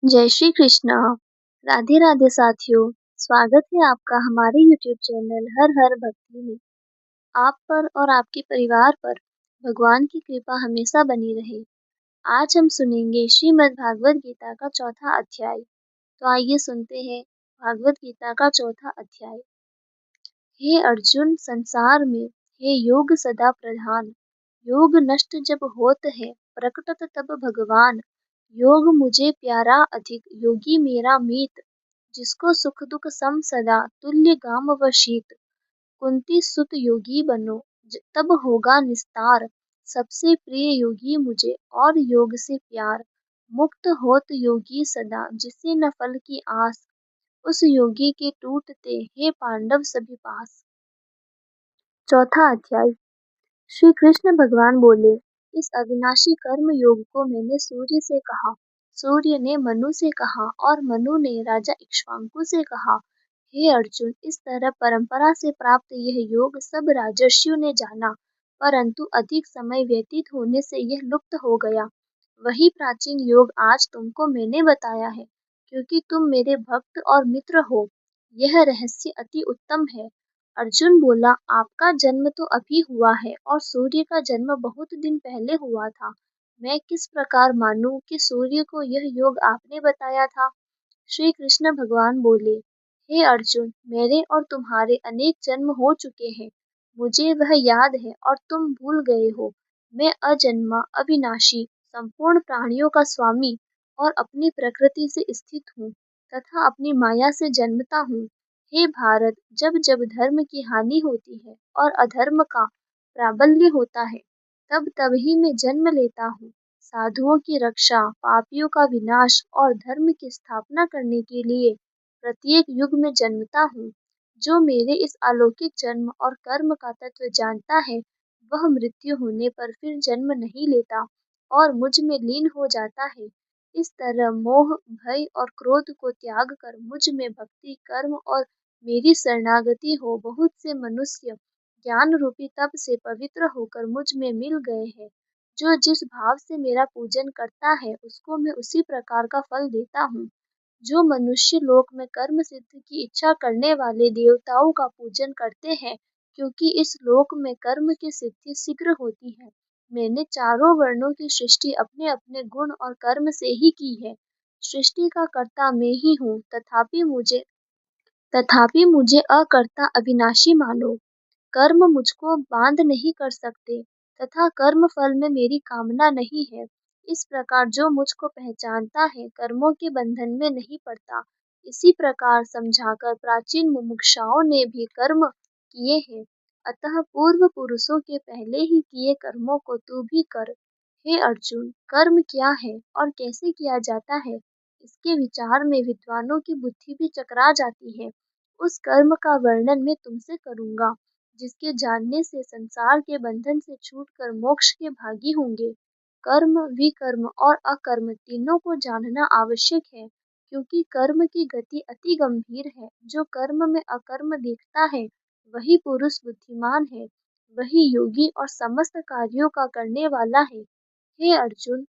जय श्री कृष्णा। राधे राधे साथियों। स्वागत है आपका हमारे YouTube चैनल हर हर भक्ति में। आप पर और आपके परिवार पर भगवान की कृपा हमेशा बनी रहे। आज हम सुनेंगे श्रीमद् भागवत गीता का चौथा अध्याय। तो आइए सुनते हैं भागवत गीता का चौथा अध्याय। हे अर्जुन, संसार में हे योग सदा प्रधान। योग नष्ट जब होत है, प्रकटत तब भगवान। योग मुझे प्यारा अधिक, योगी मेरा मीत। जिसको सुख दुख सम सदा, तुल्य गाम व शीत। कुंती सुत योगी बनो, तब होगा निस्तार। सबसे प्रिय योगी मुझे, और योग से प्यार। मुक्त होत योगी सदा, जिसे न फल की आस। उस योगी के टूटते हे पांडव सभी पास। चौथा अध्याय। श्री कृष्ण भगवान बोले, इस अविनाशी कर्म योग को मैंने सूर्य से कहा, सूर्य ने मनु से कहा, और मनु ने राजा इक्ष्वाकु से कहा। हे अर्जुन, इस तरह परंपरा से प्राप्त यह योग सब राजर्षियों ने जाना, परंतु अधिक समय व्यतीत होने से यह लुप्त हो गया। वही प्राचीन योग आज तुमको मैंने बताया है, क्योंकि तुम मेरे भक्त और मित्र हो। यह रहस्य अति उत्तम है। अर्जुन बोला, आपका जन्म तो अभी हुआ है और सूर्य का जन्म बहुत दिन पहले हुआ था। मैं किस प्रकार मानूं कि सूर्य को यह योग आपने बताया था। श्री कृष्ण भगवान बोले, हे अर्जुन, मेरे और तुम्हारे अनेक जन्म हो चुके हैं। मुझे वह याद है और तुम भूल गए हो। मैं अजन्मा, अविनाशी, संपूर्ण प्राणियों का स्वामी और अपनी प्रकृति से स्थित हूँ तथा अपनी माया से जन्मता हूँ। हे भारत, जब जब धर्म की हानि होती है और अधर्म का प्राबल्य होता है, तब तब ही मैं जन्म लेता हूँ। साधुओं की रक्षा, पापियों का विनाश और धर्म की स्थापना करने के लिए प्रत्येक युग में जन्मता हूँ। जो मेरे इस अलौकिक जन्म और कर्म का तत्व जानता है, वह मृत्यु होने पर फिर जन्म नहीं लेता और मुझ में लीन हो जाता है। इस तरह मोह, भय और क्रोध को त्याग कर मुझ में भक्ति, कर्म और मेरी शरणागति हो, बहुत से मनुष्य ज्ञान रूपी तप से पवित्र होकर मुझ में मिल गए हैं। जो जिस भाव से मेरा पूजन करता है, उसको मैं उसी प्रकार का फल देता हूँ। जो मनुष्य लोक में कर्म सिद्धि की इच्छा करने वाले देवताओं का पूजन करते हैं, क्योंकि इस लोक में कर्म की सिद्धि शीघ्र होती है। मैंने चारों वर्णों की सृष्टि अपने अपने गुण और कर्म से ही की है। सृष्टि का कर्ता मैं ही हूँ, तथापि मुझे अकर्ता अविनाशी मानो। कर्म मुझको बांध नहीं कर सकते तथा कर्म फल में मेरी कामना नहीं है। इस प्रकार जो मुझको पहचानता है, कर्मों के बंधन में नहीं पड़ता। इसी प्रकार समझाकर प्राचीन मुमुक्षुओं ने भी कर्म किए हैं। अतः पूर्व पुरुषों के पहले ही किए कर्मों को तू भी कर। हे अर्जुन, कर्म क्या है और कैसे किया जाता है, इसके विचार में विद्वानों की बुद्धि भी चकरा जाती है। उस कर्म का वर्णन मैं तुमसे करूंगा, जिसके जानने से संसार के बंधन से छूटकर मोक्ष के भागी होंगे। कर्म, विकर्म और अकर्म तीनों को जानना आवश्यक है, क्योंकि कर्म की गति अति गंभीर है। जो कर्म में अकर्म देखता है, वही पुरुष बुद्धिमान है, वही योगी और समस्त कार्यों का करने वाला है। हे अर्जुन,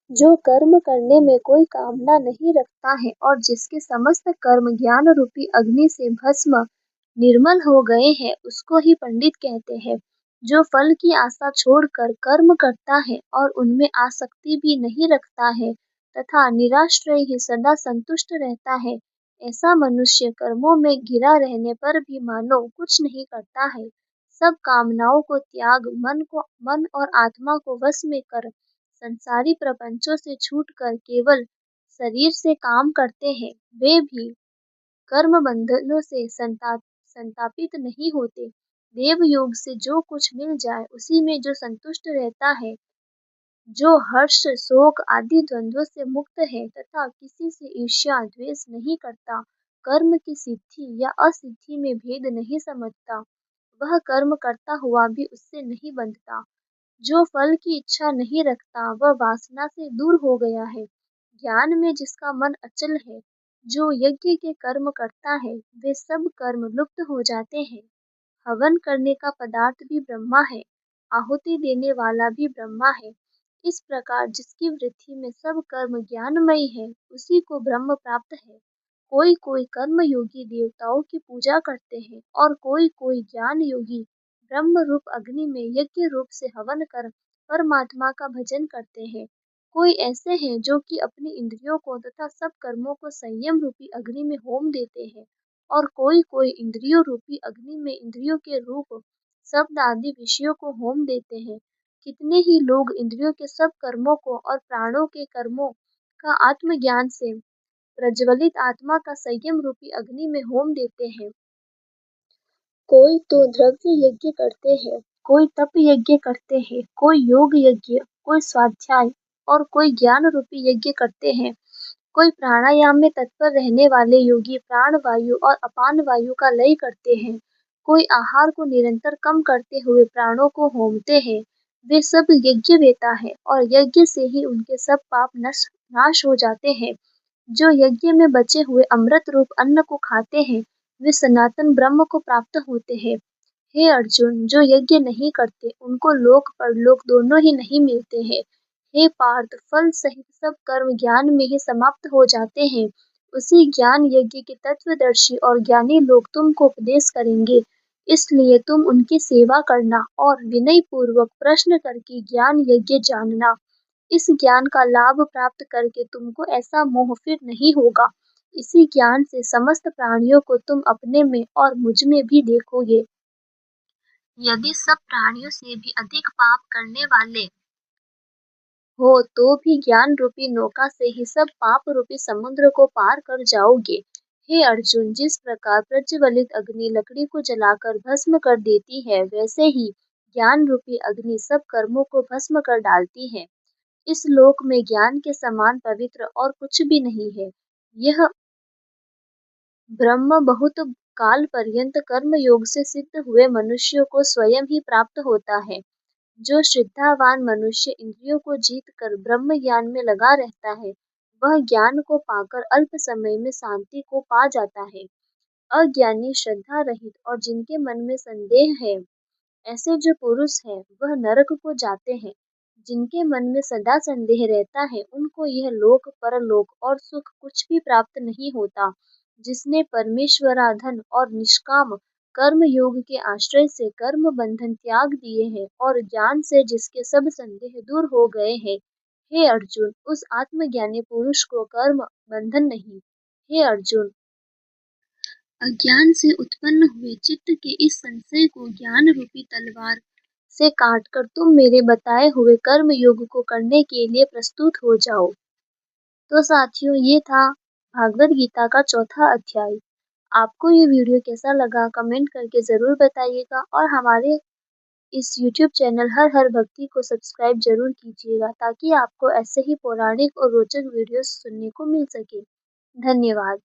जो कर्म करने में कोई कामना नहीं रखता है और जिसके समस्त कर्म ज्ञान रूपी अग्नि से भस्म निर्मल हो गए हैं, उसको ही पंडित कहते हैं। जो फल की आशा छोड़कर कर्म करता है और उनमें आसक्ति भी नहीं रखता है तथा निराश्रय ही सदा संतुष्ट रहता है, ऐसा मनुष्य कर्मों में घिरा रहने पर भी मानो कुछ नहीं करता है। सब कामनाओं को त्याग मन और आत्मा को वश में कर संसारी प्रपंचों से छूटकर केवल शरीर से काम करते हैं, वे भी कर्म बंधनों से संतापित नहीं होते। देव योग से जो कुछ मिल जाए उसी में जो संतुष्ट रहता है, जो हर्ष, शोक आदि द्वंद्वों से मुक्त है तथा किसी से ईर्ष्या द्वेष नहीं करता, कर्म की सिद्धि या असिद्धि में भेद नहीं समझता, वह कर्म करता हुआ भी उससे नहीं बंधता। जो फल की इच्छा नहीं रखता, वह वासना से दूर हो गया है। ज्ञान में जिसका मन अचल है, जो यज्ञ के कर्म करता है, वे सब कर्म लुप्त हो जाते हैं। हवन करने का पदार्थ भी ब्रह्मा है, आहुति देने वाला भी ब्रह्मा है। इस प्रकार जिसकी वृत्ति में सब कर्म ज्ञानमय है, उसी को ब्रह्म प्राप्त है। कोई कोई कर्म योगी देवताओं की पूजा करते हैं और कोई कोई ज्ञान योगी ब्रह्म रूप अग्नि में यज्ञ रूप से हवन कर परमात्मा का भजन करते हैं। कोई ऐसे हैं जो कि अपनी इंद्रियों को तथा सब कर्मों को संयम रूपी अग्नि में होम देते हैं और कोई कोई इंद्रियों रूपी अग्नि में इंद्रियों के रूप शब्द आदि विषयों को होम देते हैं। कितने ही लोग इंद्रियों के सब कर्मों को और प्राणों के कर्मों का आत्मज्ञान से प्रज्वलित आत्मा का संयम रूपी अग्नि में होम देते हैं। कोई तो द्रव्य यज्ञ करते हैं, कोई तप यज्ञ करते हैं, कोई योग यज्ञ, कोई स्वाध्याय और कोई ज्ञान रूपी यज्ञ करते हैं। कोई प्राणायाम में तत्पर रहने वाले योगी प्राण वायु और अपान वायु का लय करते हैं। कोई आहार को निरंतर कम करते हुए प्राणों को होमते हैं। वे सब यज्ञ वेता है और यज्ञ से ही उनके सब पाप नाश हो जाते हैं। जो यज्ञ में बचे हुए अमृत रूप अन्न को खाते हैं, वे सनातन ब्रह्म को प्राप्त होते हैं। हे अर्जुन, जो यज्ञ नहीं करते, उनको लोक परलोक दोनों ही नहीं मिलते हैं। हे पार्थ, फल सहित सब कर्म ज्ञान में ही समाप्त हो जाते हैं। उसी ज्ञान यज्ञ के तत्वदर्शी और ज्ञानी लोग तुमको उपदेश करेंगे। इसलिए तुम उनकी सेवा करना और विनय पूर्वक प्रश्न करके ज्ञान यज्ञ जानना। इस ज्ञान का लाभ प्राप्त करके तुमको ऐसा मोह फिर नहीं होगा। इसी ज्ञान से समस्त प्राणियों को तुम अपने में और मुझ में भी देखोगे। यदि सब प्राणियों से भी अधिक पाप करने वाले हो तो भी ज्ञान रूपी नौका से ही सब पाप रूपी समुद्र को पार कर जाओगे। हे अर्जुन, जिस प्रकार प्रज्वलित अग्नि लकड़ी को जलाकर भस्म कर देती है, वैसे ही ज्ञान रूपी अग्नि सब कर्मों को भस्म कर डालती है। इस लोक में ज्ञान के समान पवित्र और कुछ भी नहीं है। यह ब्रह्म बहुत काल पर्यंत कर्म योग से सिद्ध हुए मनुष्यों को स्वयं ही प्राप्त होता है। जो श्रद्धावान मनुष्य इंद्रियों को जीत कर ब्रह्म ज्ञान में लगा रहता है, वह ज्ञान को पाकर अल्प समय में शांति को पा जाता है। अज्ञानी, श्रद्धा रहित और जिनके मन में संदेह है, ऐसे जो पुरुष हैं, वह नरक को जाते हैं। जिनके मन में सदा संदेह रहता है, उनको यह लोक परलोक और सुख कुछ भी प्राप्त नहीं होता। जिसने परमेश्वराधन और निष्काम कर्म योग के आश्रय से कर्म बंधन त्याग दिए हैं और ज्ञान से जिसके सब संदेह दूर हो गए हैं, हे अर्जुन, उस आत्मज्ञानी पुरुष को कर्म बंधन नहीं। हे अर्जुन, अज्ञान से उत्पन्न हुए चित्त के इस संशय को ज्ञान रूपी तलवार से काटकर तुम मेरे बताए हुए कर्म योग को करने के लिए प्रस्तुत हो जाओ। तो साथियों, ये था भागवत गीता का चौथा अध्याय। आपको ये वीडियो कैसा लगा कमेंट करके ज़रूर बताइएगा और हमारे इस यूट्यूब चैनल हर हर भक्ति को सब्सक्राइब जरूर कीजिएगा ताकि आपको ऐसे ही पौराणिक और रोचक वीडियोस सुनने को मिल सके। धन्यवाद।